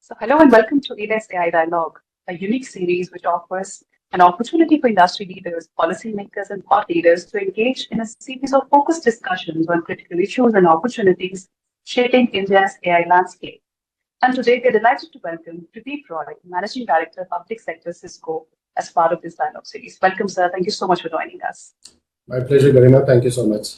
So, hello and welcome to Elets AI Dialogue, a unique series which offers an opportunity for industry leaders, policymakers, and thought leaders to engage in a series of focused discussions on critical issues and opportunities shaping India's AI landscape. And today we're delighted to welcome Trideeb Roy, Managing Director, Public Sector, Cisco, as part of this dialogue series. Welcome, sir. Thank you so much for joining us. My pleasure, Garima. Thank you so much.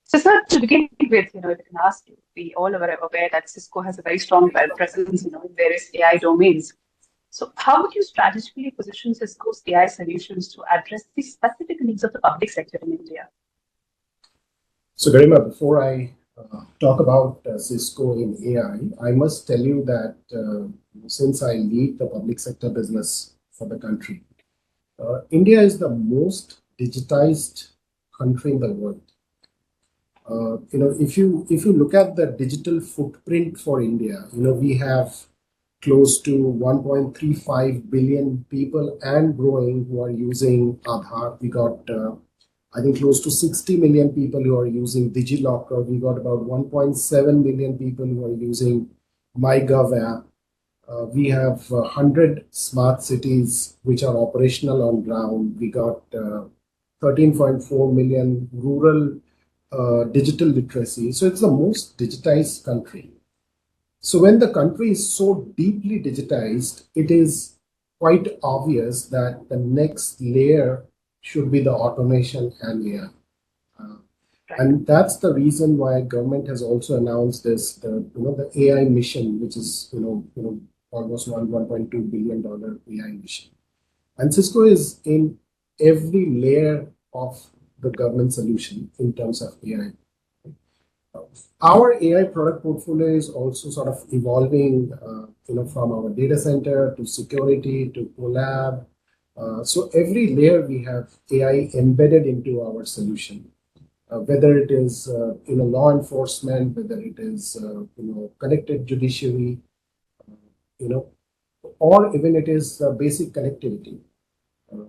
So, sir, to begin with, if I can ask you, we all are aware that Cisco has a very strong presence, in various AI domains. So, how would you strategically position Cisco's AI solutions to address the specific needs of the public sector in India? So, Garima, before I talk about Cisco in AI, I must tell you that since I lead the public sector business for the country, India is the most digitized country in the world. If you look at the digital footprint for India, we have close to 1.35 billion people and growing who are using Aadhaar. We got, I think, close to 60 million people who are using DigiLocker. We got about 1.7 million people who are using MyGov app. We have 100 smart cities which are operational on ground. We got 13.4 million rural digital literacy. So it's the most digitized country. So when the country is so deeply digitized, it is quite obvious that the next layer should be the automation and AI. And that's the reason why government has also announced this, the AI mission, which is almost $1.2 billion AI mission. And Cisco is in every layer of the government solution in terms of AI. Our AI product portfolio is also sort of evolving, from our data center to security to collab. So every layer we have AI embedded into our solution, whether it is law enforcement, whether it is connected judiciary, or even it is basic connectivity.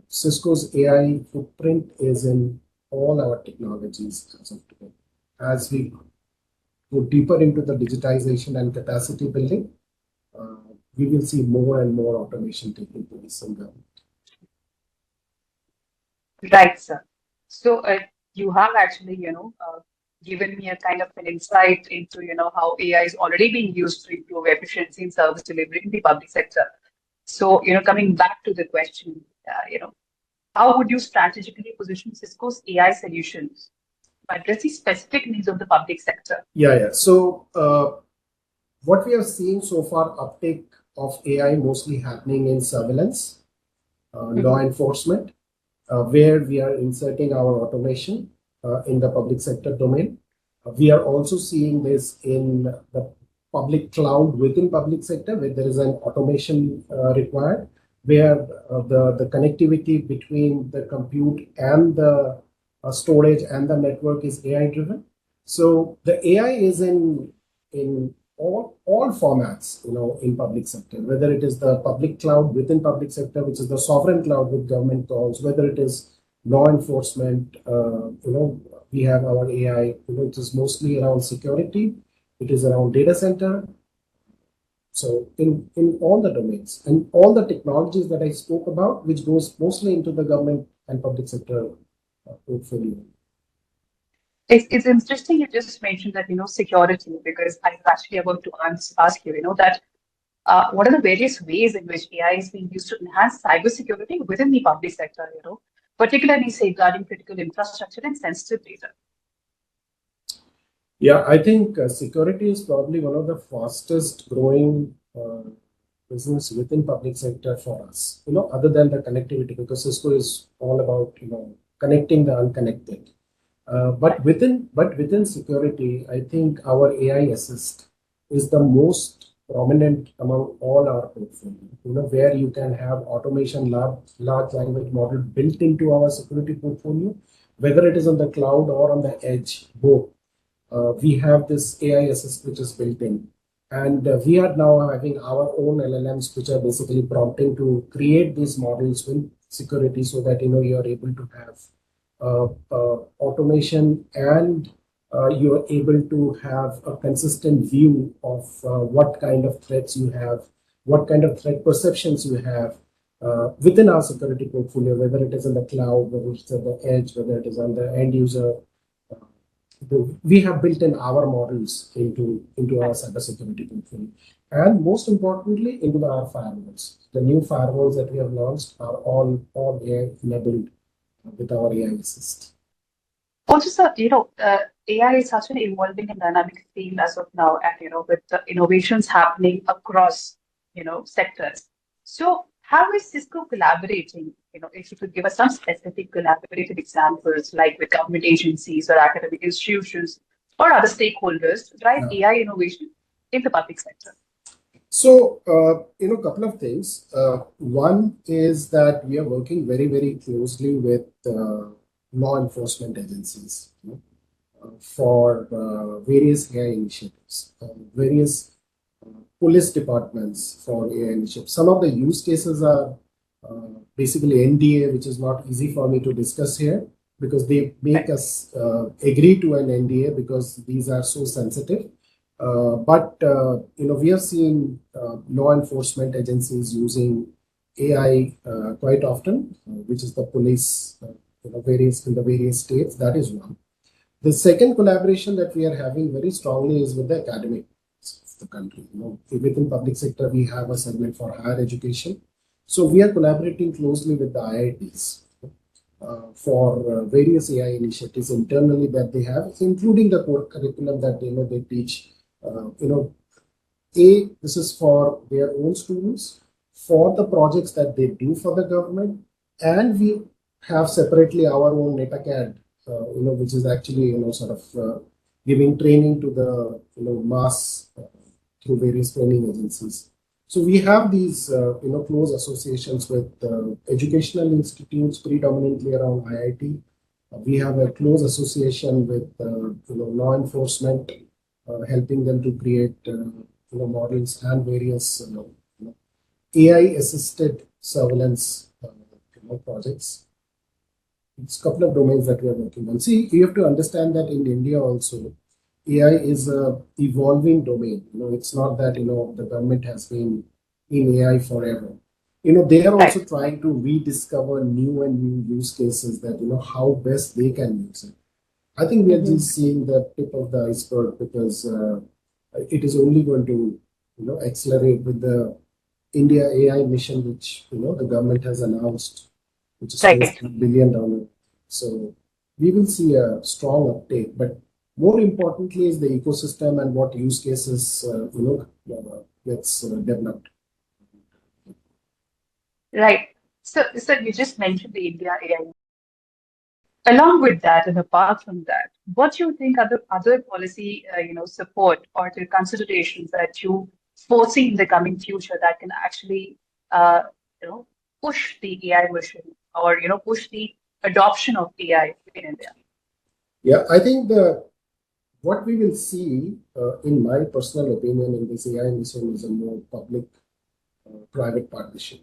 Cisco's AI footprint is in all our technologies as of today. As we go deeper into the digitization and capacity building, we will see more and more automation taking place in government. Right, sir. So you have actually, given me a kind of an insight into, how AI is already being used to improve efficiency in service delivery in the public sector. So, coming back to the question, how would you strategically position Cisco's AI solutions to address the specific needs of the public sector? Yeah. So what we are seeing so far, uptake of AI mostly happening in surveillance, law enforcement, where we are inserting our automation in the public sector domain. We are also seeing this in the public cloud within public sector, where there is an automation required, where the connectivity between the compute and the storage and the network is AI driven. So the AI is in all formats, in public sector, whether it is the public cloud within public sector, which is the sovereign cloud with government calls, whether it is law enforcement, we have our AI, it is mostly around security, it is around data center. So in all the domains and all the technologies that I spoke about, which goes mostly into the government and public sector portfolio. It's interesting you just mentioned that, security, because I was actually about to ask you, that what are the various ways in which AI is being used to enhance cybersecurity within the public sector, particularly safeguarding critical infrastructure and sensitive data? Yeah, I think security is probably one of the fastest growing business within public sector for us, other than the connectivity, because Cisco is all about, connecting the unconnected. But within security, I think our AI assist is the most prominent among all our portfolio, where you can have automation, large language model built into our security portfolio, whether it is on the cloud or on the edge, both. We have this AI assist which is built in. And we are now having our own LLMs, which are basically prompting to create these models with security so that, you are able to have automation and you are able to have a consistent view of what kind of threats you have, what kind of threat perceptions you have within our security portfolio, whether it is in the cloud, whether it's at the edge, whether it is on the end user. We have built in our models into our cybersecurity portfolio, and most importantly, into our firewalls. The new firewalls that we have launched are all AI enabled with our AI assist. Also, sir, AI is such an evolving and dynamic field as of now, and with the innovations happening across, sectors. So, how is Cisco collaborating? If you could give us some specific collaborative examples, like with government agencies or academic institutions or other stakeholders to drive Yeah. AI innovation in the public sector. So, a couple of things. One is that we are working very, very closely with law enforcement agencies for various AI initiatives, various police departments for AI initiatives. Some of the use cases are basically NDA, which is not easy for me to discuss here because they make us agree to an NDA because these are so sensitive. But we have seen law enforcement agencies using AI quite often, which is the police, various in the various states. That is one. The second collaboration that we are having very strongly is with the academic of the country. Within public sector, we have a segment for higher education. So we are collaborating closely with the IITs for various AI initiatives internally that they have, including the core curriculum that they teach. This is for their own students, for the projects that they do for the government, and we have separately our own NetAcad, which is actually sort of giving training to the mass through various training agencies. So we have these close associations with educational institutes, predominantly around IIT. We have a close association with law enforcement, helping them to create models and various AI-assisted surveillance projects. It's a couple of domains that we are working on. See, you have to understand that in India also, AI is a evolving domain. It's not that the government has been in AI forever. They are also trying to rediscover new and new use cases that how best they can use it. I think we are just seeing the tip of the iceberg because it is only going to accelerate with the India AI mission, which the government has announced, which is close to $1 billion. So we will see a strong uptake, but more importantly is the ecosystem and what use cases gets developed. Right. So you just mentioned the India AI. Along with that, and apart from that, what do you think are the other policy, support or the considerations that you foresee in the coming future that can actually, push the AI mission or push the adoption of AI in India? Yeah, I think what we will see, in my personal opinion, in this AI mission is a more public-private partnership.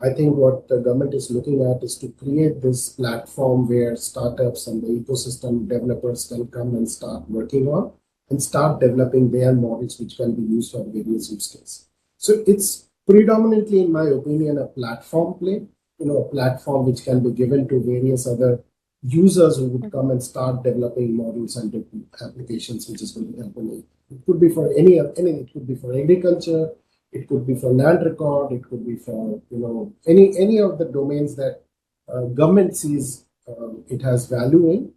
I think what the government is looking at is to create this platform where startups and the ecosystem developers can come and start working on and start developing their models which can be used for various use cases. So it's predominantly, in my opinion, a platform play, a platform which can be given to various other users who would come and start developing models and applications which is going to help them. It could be for anything. It could be for agriculture. It could be for land record. It could be for any of the domains that government sees it has value in,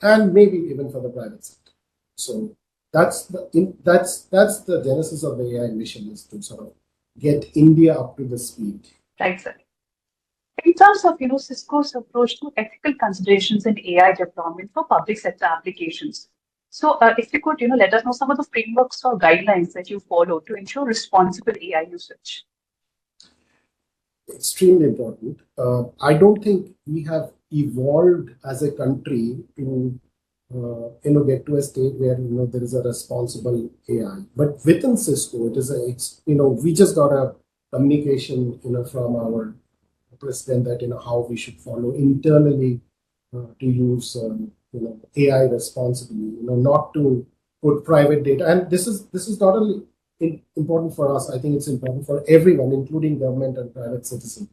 and maybe even for the private sector. So that's the genesis of the AI mission, is to sort of get India up to the speed. Right, sir. In terms of Cisco's approach to ethical considerations in AI deployment for public sector applications. So if you could let us know some of the frameworks or guidelines that you follow to ensure responsible AI usage. Extremely important. I don't think we have evolved as a country to get to a state where there is a responsible AI. But within Cisco, it is we just got a communication from our president that how we should follow internally to use AI responsibly. Not to put private data. And this is not only important for us. I think it's important for everyone, including government and private citizen.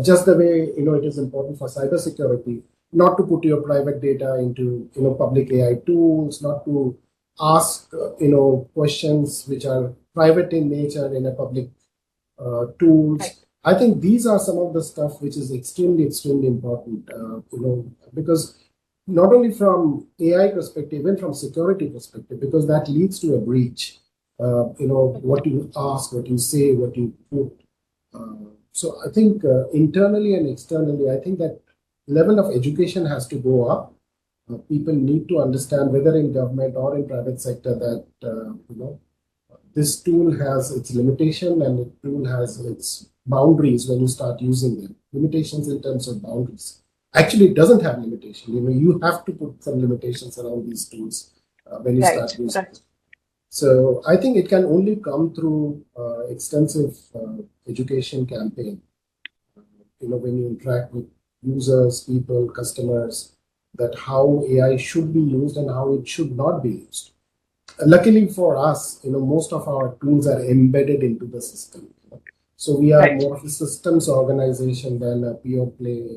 Just the way it is important for cybersecurity, not to put your private data into public AI tools, not to ask questions which are private in nature in a public tools. Right. I think these are some of the stuff which is extremely important. Because not only from AI perspective, even from security perspective, because that leads to a breach. What you ask, what you say, what you put. So I think internally and externally, I think that level of education has to go up. People need to understand, whether in government or in private sector, that this tool has its limitation and the tool has its boundaries when you start using them. Limitations in terms of boundaries. Actually, it doesn't have limitation. You have to put some limitations around these tools when you start using them. So I think it can only come through extensive education campaign. When you interact with users, people, customers, that how AI should be used and how it should not be used. Luckily for us, most of our tools are embedded into the system. So we are more of a systems organization than a pure play,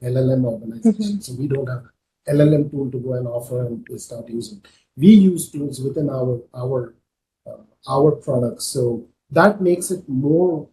LLM organization. So we don't have LLM tool to go and offer and we start using. We use tools within our products. So that makes it more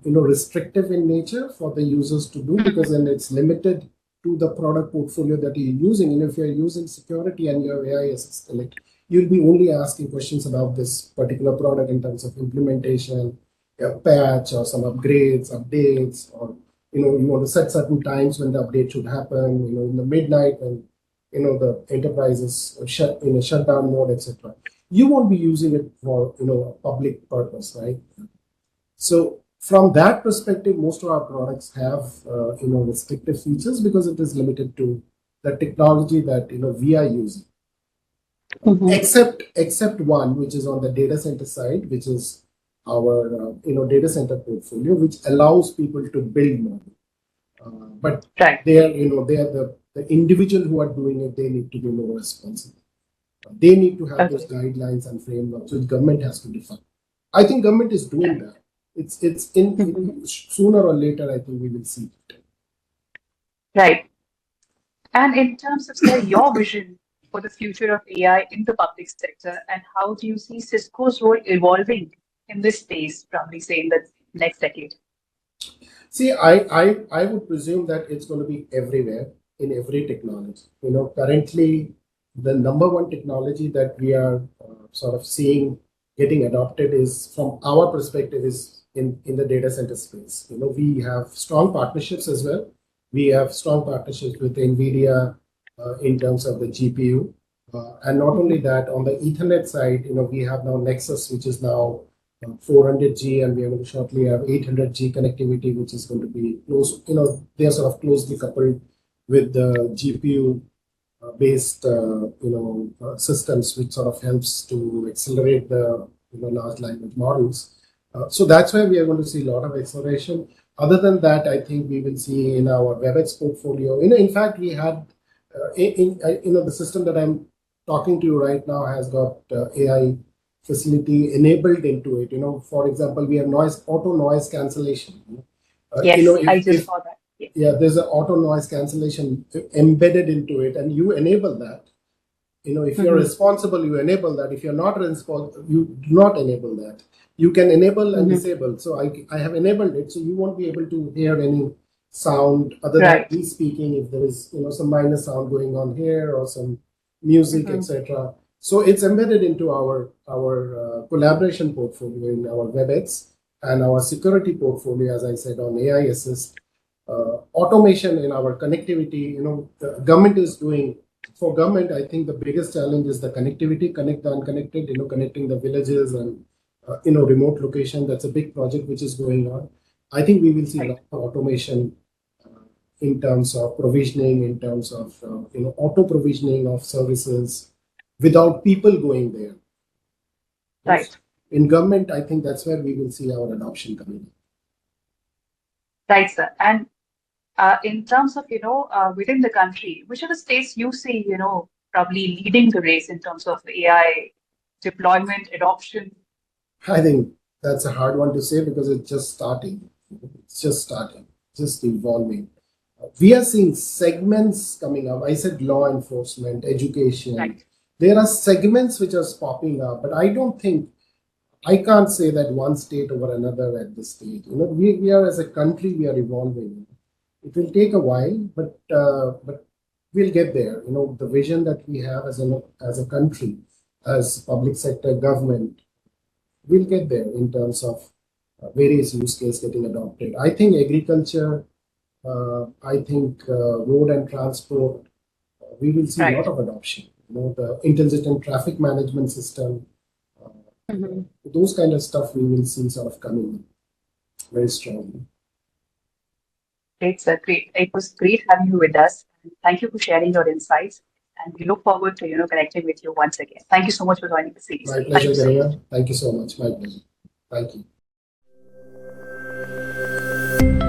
restrictive in nature for the users to do, because then it's limited to the product portfolio that you're using. And if you're using security and your AI assistant, you'll be only asking questions about this particular product in terms of implementation, a patch or some upgrades, updates, or you want to set certain times when the update should happen, in the midnight when the enterprise is shut in a shutdown mode, etc. You won't be using it for a public purpose, right? So from that perspective, most of our products have restrictive features because it is limited to the technology that we are using. Except one, which is on the data center side, which is our data center portfolio, which allows people to build more. But they are the individual who are doing it. They need to be more responsible. They need to have those guidelines and frameworks which government has to define. I think government is doing that. It's sooner or later. I think we will see it. Right. And in terms of, say, your vision for the future of AI in the public sector, and how do you see Cisco's role evolving in this space, probably say in the next decade? See, I would presume that it's going to be everywhere in every technology. Currently, the number one technology that we are sort of seeing getting adopted is, from our perspective, is in the data center space. We have strong partnerships as well. We have strong partnerships with NVIDIA in terms of the GPU. And not only that, on the Ethernet side, we have now Nexus, which is now 400G, and we are going to shortly have 800G connectivity, which is going to be close. They are sort of closely coupled with the GPU based systems, which sort of helps to accelerate the large language models. So that's where we are going to see a lot of acceleration. Other than that, I think we will see in our WebEx portfolio. In fact, we had the system that I'm talking to you right now has got AI facility enabled into it. For example, we have auto noise cancellation. Yes, I just saw that. Yeah, there's an auto noise cancellation embedded into it, and you enable that. If you're responsible, you enable that. If you're not responsible, you do not enable that. You can enable and disable. So I have enabled it, so you won't be able to hear any sound other than me speaking. If there is some minor sound going on here or some music, etc. So it's embedded into our collaboration portfolio in our WebEx and our security portfolio, as I said, on AI Assist. Automation in our connectivity, the government is doing. For government, I think the biggest challenge is the connectivity, connect the unconnected, connecting the villages and, remote location. That's a big project which is going on. I think we will see a lot of automation in terms of provisioning, in terms of, auto provisioning of services without people going there. Right. In government, I think that's where we will see our adoption coming. Right, sir. And In terms of, within the country, which are the states you see, probably leading the race in terms of AI deployment, adoption? I think that's a hard one to say because it's just starting. It's just starting, just evolving. We are seeing segments coming up. I said law enforcement, education. Right. There are segments which are popping up, but I can't say that one state over another at this stage. We are as a country, we are evolving. It will take a while, but we'll get there. The vision that we have as a country, as public sector government, we'll get there in terms of various use cases getting adopted. I think agriculture, I think road and transport, we will see a lot Right. of adoption. The intelligent traffic management system, uh, Mhm. those kind of stuff we will see sort of coming very strongly. Great, sir. Great. It was great having you with us. Thank you for sharing your insights. And we look forward to, connecting with you once again. Thank you so much for joining the series. My Thank pleasure, you so much. Garima. Thank you so much. My pleasure. Thank you.